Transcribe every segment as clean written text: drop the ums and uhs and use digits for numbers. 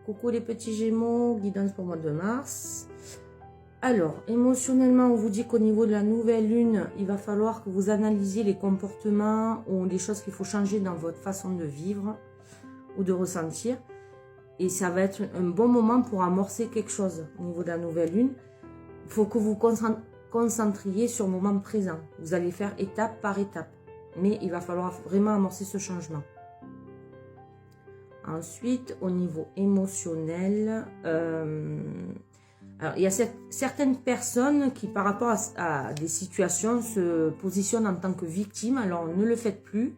Coucou les petits Gémeaux, guidance pour le mois de mars. Alors, émotionnellement, on vous dit qu'au niveau de la nouvelle lune, il va falloir que vous analysiez les comportements ou les choses qu'il faut changer dans votre façon de vivre ou de ressentir. Et ça va être un bon moment pour amorcer quelque chose au niveau de la nouvelle lune. Il faut que vous concentriez sur le moment présent. Vous allez faire étape par étape. Mais il va falloir vraiment amorcer ce changement. Ensuite, au niveau émotionnel, alors, il y a certaines personnes qui, par rapport à des situations, se positionnent en tant que victimes. Alors, ne le faites plus.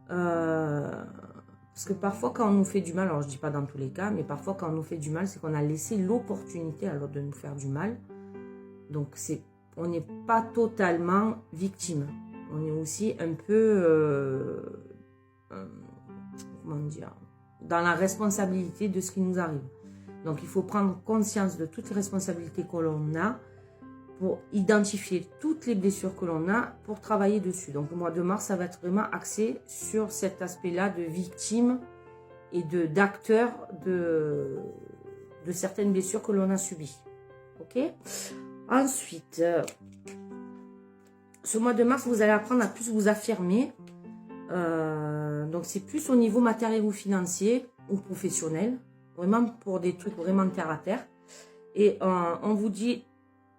Parce que parfois, quand on nous fait du mal, alors je ne dis pas dans tous les cas, mais parfois, quand on nous fait du mal, c'est qu'on a laissé l'opportunité à l'autre de nous faire du mal. Donc, on n'est pas totalement victime. On est aussi un peu, comment dire, dans la responsabilité de ce qui nous arrive. Donc, il faut prendre conscience de toutes les responsabilités que l'on a pour identifier toutes les blessures que l'on a pour travailler dessus. Donc, le mois de mars, ça va être vraiment axé sur cet aspect-là de victime et d'acteur de certaines blessures que l'on a subies. Ok? Ensuite, ce mois de mars, vous allez apprendre à plus vous affirmer. Donc, c'est plus au niveau matériel ou financier ou professionnel. Vraiment pour des trucs vraiment terre à terre. Et on vous dit,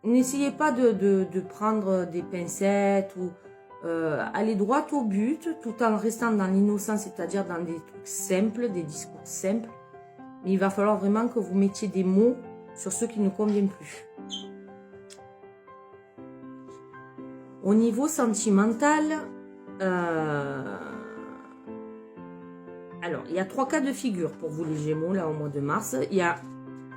n'essayez pas de prendre des pincettes ou allez droit au but tout en restant dans l'innocence, c'est-à-dire dans des trucs simples, des discours simples. Mais il va falloir vraiment que vous mettiez des mots sur ceux qui ne conviennent plus. Au niveau sentimental, alors, il y a 3 cas de figure pour vous les Gémeaux, là, au mois de mars. Il y a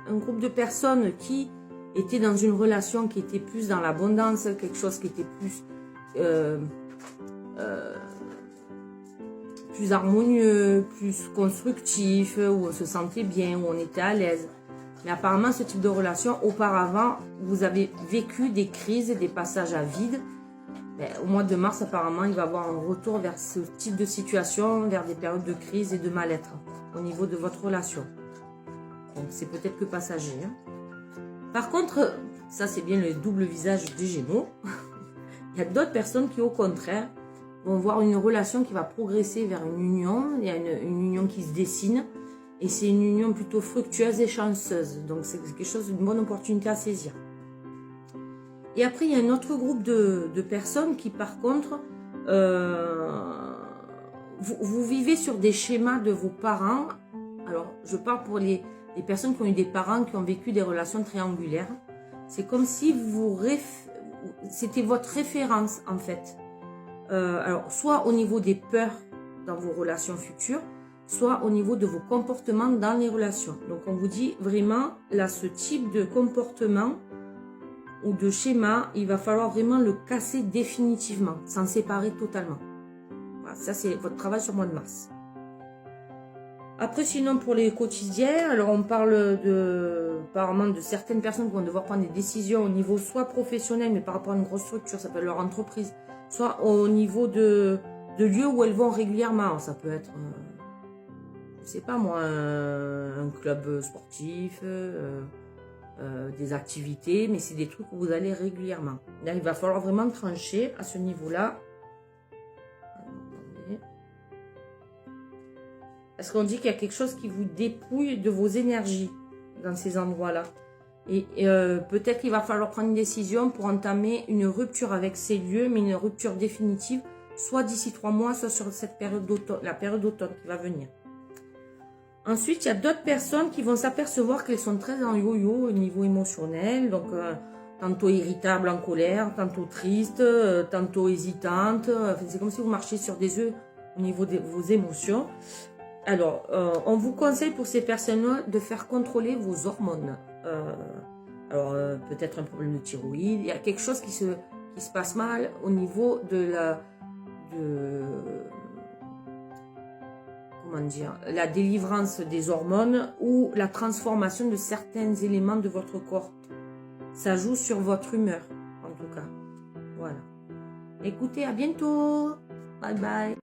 un groupe de personnes qui étaient dans une relation qui était plus dans l'abondance, quelque chose qui était plus harmonieux, plus constructif, où on se sentait bien, où on était à l'aise. Mais apparemment, ce type de relation, auparavant, vous avez vécu des crises et des passages à vide. Au mois de mars, apparemment, il va y avoir un retour vers ce type de situation, vers des périodes de crise et de mal-être au niveau de votre relation. Donc, c'est peut-être que passager. Hein. Par contre, ça, c'est bien le double visage des Gémeaux. Il y a d'autres personnes qui, au contraire, vont voir une relation qui va progresser vers une union. Il y a une union qui se dessine. Et c'est une union plutôt fructueuse et chanceuse. Donc, c'est quelque chose, une bonne opportunité à saisir. Et après, il y a un autre groupe de personnes qui, par contre, vous vivez sur des schémas de vos parents. Alors, je parle pour les personnes qui ont eu des parents qui ont vécu des relations triangulaires. C'est comme si c'était votre référence, en fait. Alors, soit au niveau des peurs dans vos relations futures, soit au niveau de vos comportements dans les relations. Donc, on vous dit vraiment, là, ce type de comportement ou de schéma, il va falloir vraiment le casser définitivement, s'en séparer totalement. Voilà, ça, c'est votre travail sur le mois de mars. Après, sinon, pour les quotidiens, alors on parle apparemment de certaines personnes qui vont devoir prendre des décisions au niveau soit professionnel, mais par rapport à une grosse structure, ça peut être leur entreprise, soit au niveau de lieux où elles vont régulièrement. Alors, ça peut être, je sais pas moi, un club sportif, des activités, mais c'est des trucs où vous allez régulièrement. Là, il va falloir vraiment trancher à ce niveau-là. Parce qu'on dit qu'il y a quelque chose qui vous dépouille de vos énergies dans ces endroits-là. Et peut-être qu'il va falloir prendre une décision pour entamer une rupture avec ces lieux, mais une rupture définitive, soit d'ici 3 mois, soit sur cette période d'automne, la période d'automne qui va venir. Ensuite, il y a d'autres personnes qui vont s'apercevoir qu'elles sont très en yo-yo au niveau émotionnel. Donc, tantôt irritable, en colère, tantôt triste, tantôt hésitante. Enfin, c'est comme si vous marchiez sur des œufs au niveau de vos émotions. Alors, on vous conseille pour ces personnes-là de faire contrôler vos hormones. Alors, peut-être un problème de thyroïde. Il y a quelque chose qui se passe mal au niveau de la délivrance des hormones ou la transformation de certains éléments de votre corps. Ça joue sur votre humeur, en tout cas. Voilà. Écoutez, à bientôt. Bye bye.